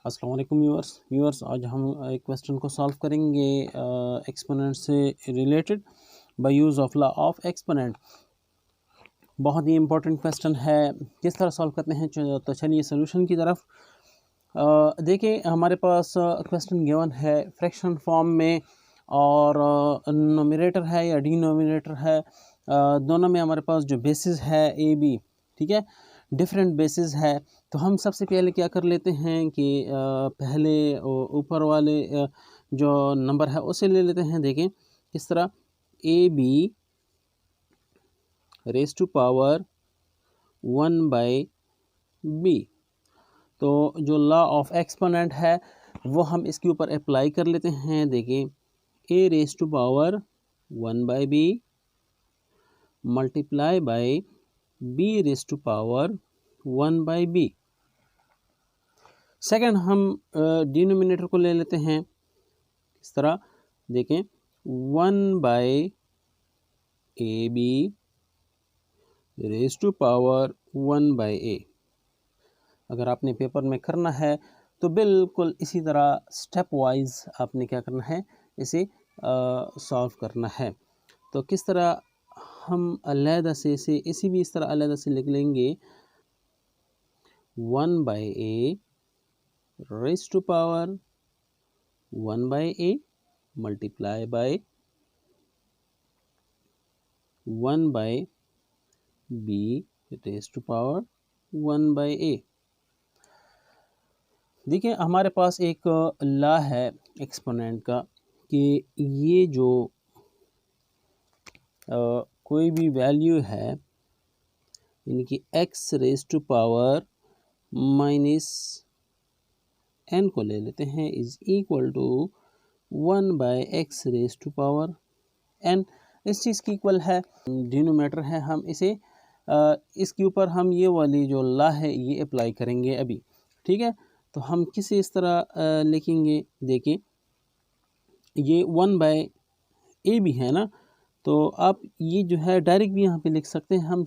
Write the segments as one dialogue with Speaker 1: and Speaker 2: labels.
Speaker 1: अस्सलाम वालेकुम व्यूअर्स आज हम एक क्वेश्चन को सॉल्व करेंगे एक्सपोनेंट से related by use of law of exponent. बहुत ही इंपॉर्टेंट क्वेश्चन है। किस तरह सॉल्व करते हैं, तो चलिए सोल्यूशन की तरफ। देखिए हमारे पास क्वेश्चन गिवन है फ्रैक्शन फॉर्म में और नोमिनेटर है या डिनोमिनेटर है। दोनों में हमारे पास जो बेसिस है ए बी, ठीक है, डिफरेंट बेसिस है। तो हम सबसे पहले क्या कर लेते हैं कि पहले ऊपर वाले जो नंबर है उसे ले लेते हैं। देखें किस तरह, a b raise to power 1/b। तो जो लॉ ऑफ एक्सपोनेंट है वो हम इसके ऊपर अप्लाई कर लेते हैं। देखिए A raise to power 1/b multiply by b raise to power 1/b। Second हम डिनोमिनेटर को ले लेते हैं इस तरह। देखें 1/ab raise to power 1/a। अगर आपने पेपर में करना है तो बिल्कुल इसी तरह स्टेप वाइज आपने क्या करना है, इसे सॉल्व करना है। तो किस तरह हम अलहदा से इसी भी इस तरह अलहदा से लिख लेंगे 1/a raise to power 1/a multiply by 1/b raise to power 1/a। देखिए हमारे पास एक लॉ है एक्सपोनेंट का कि ये जो कोई भी वैल्यू है, यानी कि x raise to power -n को ले लेते हैं, is equal to 1/x raise to power n। इस चीज़ की इक्वल है, डिनोमिनेटर है, हम इसे इसके ऊपर हम ये वाली जो लॉ है ये अप्लाई करेंगे अभी, ठीक है। तो हम किसे इस तरह लिखेंगे, देखिए ये 1/a भी है ना, तो आप ये जो है डायरेक्ट भी यहाँ पे लिख सकते हैं।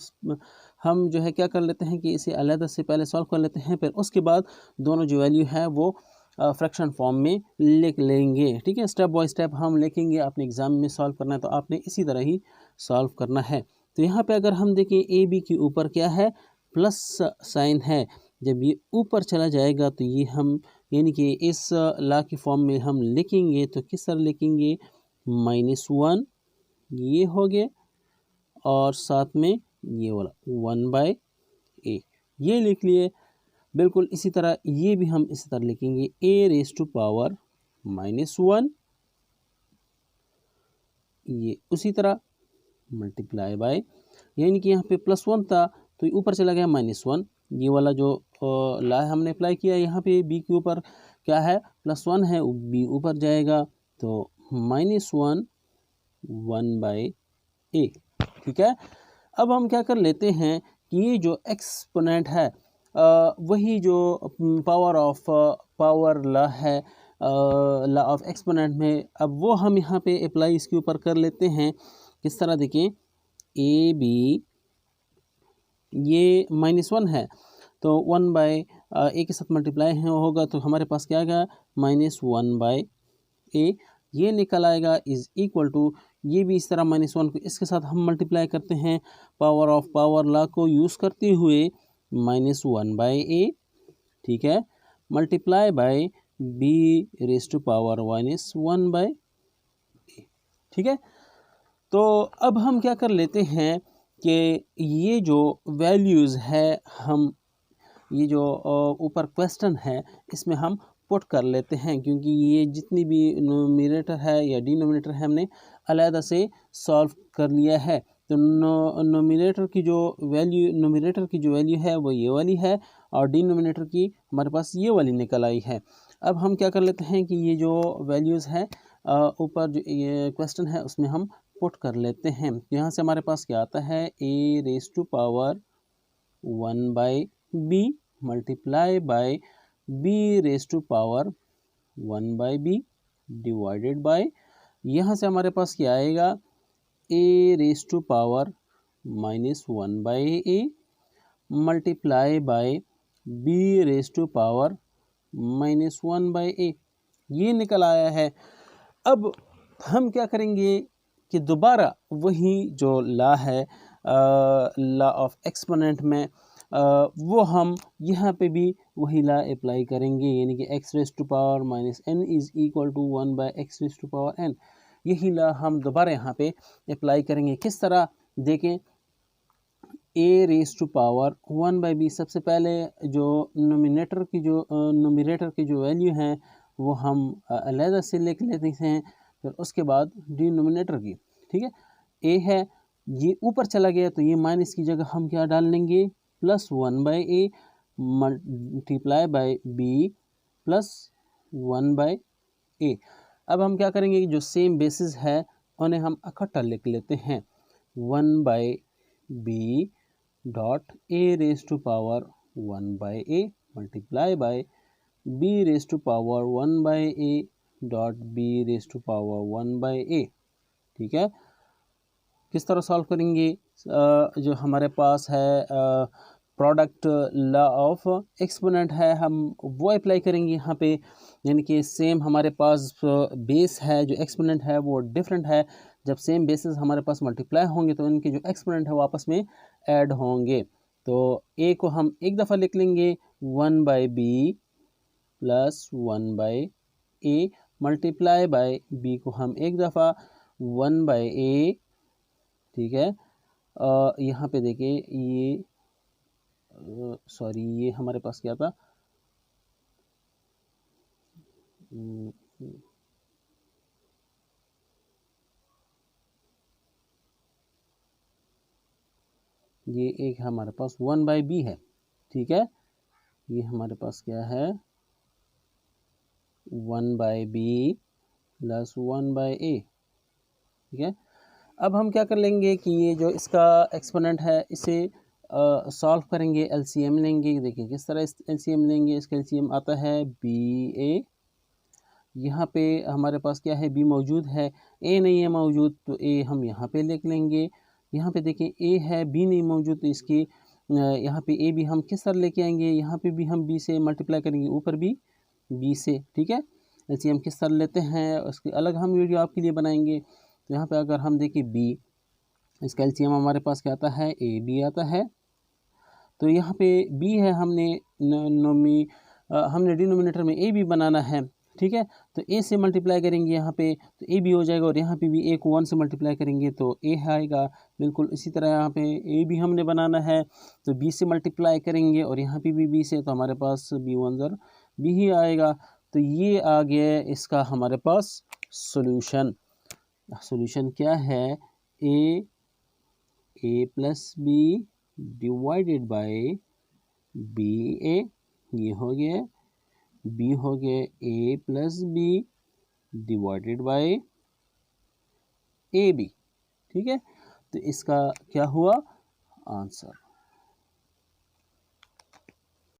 Speaker 1: हम जो है क्या कर लेते हैं कि इसे अलग से पहले सॉल्व कर लेते हैं, फिर उसके बाद दोनों जो वैल्यू है वो फ्रैक्शन फॉर्म में लिख लेंगे, ठीक है। स्टेप बाय स्टेप हम लिखेंगे। आपने एग्ज़ाम में सॉल्व करना है तो आपने इसी तरह ही सॉल्व करना है। तो यहाँ पे अगर हम देखें ए बी के ऊपर क्या है, प्लस साइन है। जब ये ऊपर चला जाएगा तो ये हम यानी कि इस लॉ की फॉर्म में हम लिखेंगे। तो किस तरह लिखेंगे, -1 ये हो गए और साथ में ये वाला 1/a ये लिख लिए। बिल्कुल इसी तरह ये भी हम इसी तरह लिखेंगे, a रेज टू पावर -1 ये उसी तरह मल्टीप्लाई बाय, यानी कि यहाँ पे +1 था तो ऊपर चला गया -1। ये वाला जो लॉ हमने अप्लाई किया, यहाँ पे b के ऊपर क्या है, +1 है, b ऊपर जाएगा तो -1 1/a, ठीक है। अब हम क्या कर लेते हैं कि ये जो एक्सपोनेंट है वही जो पावर लॉ है लॉ ऑफ एक्सपोनेंट में, अब वो हम यहाँ पे अप्लाई इसके ऊपर कर लेते हैं। किस तरह, देखिए ए बी ये -1 है तो 1/a के साथ मल्टीप्लाई है होगा तो हमारे पास क्या आएगा, -1/a ये निकल आएगा, इज इक्वल टू ये भी इस तरह -1 को इसके साथ हम मल्टीप्लाई करते हैं पावर लॉ को यूज़ करते हुए, -1/a, ठीक है, multiply by b raise to power -1/a, ठीक है। तो अब हम क्या कर लेते हैं कि ये जो वैल्यूज़ है, हम ये जो ऊपर क्वेश्चन है इसमें हम पुट कर लेते हैं, क्योंकि ये जितनी भी नोमिनेटर है या डिनोमिनेटर है हमने अलहदा से सॉल्व कर लिया है। तो नोमिनेटर की जो वैल्यू है वो ये वाली है और डिनोमिनेटर की हमारे पास ये वाली निकल आई है। अब हम क्या कर लेते हैं कि ये जो वैल्यूज़ है ऊपर जो ये क्वेश्चन है उसमें हम पुट कर लेते हैं। यहाँ से हमारे पास क्या आता है, a raise to power 1/b multiply by b raise to power 1/b divided by, यहाँ से हमारे पास क्या आएगा, a raise to power -1/a multiply by b raise to power minus 1/a, ये निकल आया है। अब हम क्या करेंगे कि दोबारा वही जो लॉ है, लॉ ऑफ एक्सपोनेंट में, वो हम यहाँ पे भी वही लॉ अप्लाई करेंगे, यानी कि x raise to power minus n is equal to 1/x raise to power n। यही लॉ हम दोबारा यहाँ पे अप्लाई करेंगे। किस तरह देखें, a raise to power 1/b, सबसे पहले जो नोमिनेटर की जो नोमिनेटर की जो वैल्यू है वो हम अलहदा से लिख लेते हैं, फिर उसके बाद डिनोमिनेटर की, ठीक है, a है, ये ऊपर चला गया तो ये माइनस की जगह हम क्या डाल लेंगे, plus 1/a multiply by b plus 1/a। अब हम क्या करेंगे कि जो सेम बेसिस है उन्हें हम इकट्ठा लिख लेते हैं, 1/b dot a raise to power 1/a multiply by b raise to power 1/a dot b raise to power 1/a। ठीक है, किस तरह सॉल्व करेंगे, जो हमारे पास है प्रोडक्ट लॉ ऑफ एक्सपोनेंट है, हम वो अप्लाई करेंगे यहाँ पे, यानी कि सेम हमारे पास बेस है, जो एक्सपोनेंट है वो डिफरेंट है। जब सेम बेसिस हमारे पास मल्टीप्लाई होंगे तो इनके जो एक्सपोनेंट है वो आपस में ऐड होंगे। तो a को हम एक दफ़ा लिख लेंगे 1/b plus 1/a multiply by b को हम एक दफ़ा 1/a, ठीक है। यहाँ पे देखिए ये सॉरी, ये हमारे पास क्या था, ये एक हमारे पास 1/b है, ठीक है, ये हमारे पास क्या है 1/b प्लस 1/a, ठीक है। अब हम क्या कर लेंगे कि ये जो इसका एक्सपोनेंट है इसे सॉल्व करेंगे, एलसीएम लेंगे। देखिए किस तरह एलसीएम लेंगे, इसका एलसीएम आता है ba, यहाँ पे हमारे पास क्या है b मौजूद है, a नहीं है मौजूद तो a हम यहाँ पे लिख लेंगे। यहाँ पे देखें a है b नहीं मौजूद तो इसकी यहाँ पे a भी हम किस तरह लेके आएंगे, यहाँ पे भी हम b से मल्टीप्लाई करेंगे, ऊपर भी b से, ठीक है। एलसीएम किस तरह लेते हैं उसकी अलग हम वीडियो आपके लिए बनाएंगे। तो यहाँ पे अगर हम देखें b, इसका एलसीएम हमारे पास क्या आता है ए बी आता है, तो यहाँ पे b है, हमने डिनोमिनेटर में a भी बनाना है, ठीक है। तो a से मल्टीप्लाई करेंगे यहाँ पे तो a भी हो जाएगा, और यहाँ पे भी a को 1 से मल्टीप्लाई करेंगे तो a आएगा। बिल्कुल इसी तरह यहाँ पे a भी हमने बनाना है तो b से मल्टीप्लाई करेंगे, और यहाँ पे भी b से, तो हमारे पास b1 ज़र b ही आएगा। तो ये आ गया इसका हमारे पास सोल्यूशन। सोल्यूशन क्या है, a plus b divided by B A, ये हो गया, b हो गया a plus b divided by A B, ठीक है। तो इसका क्या हुआ आंसर।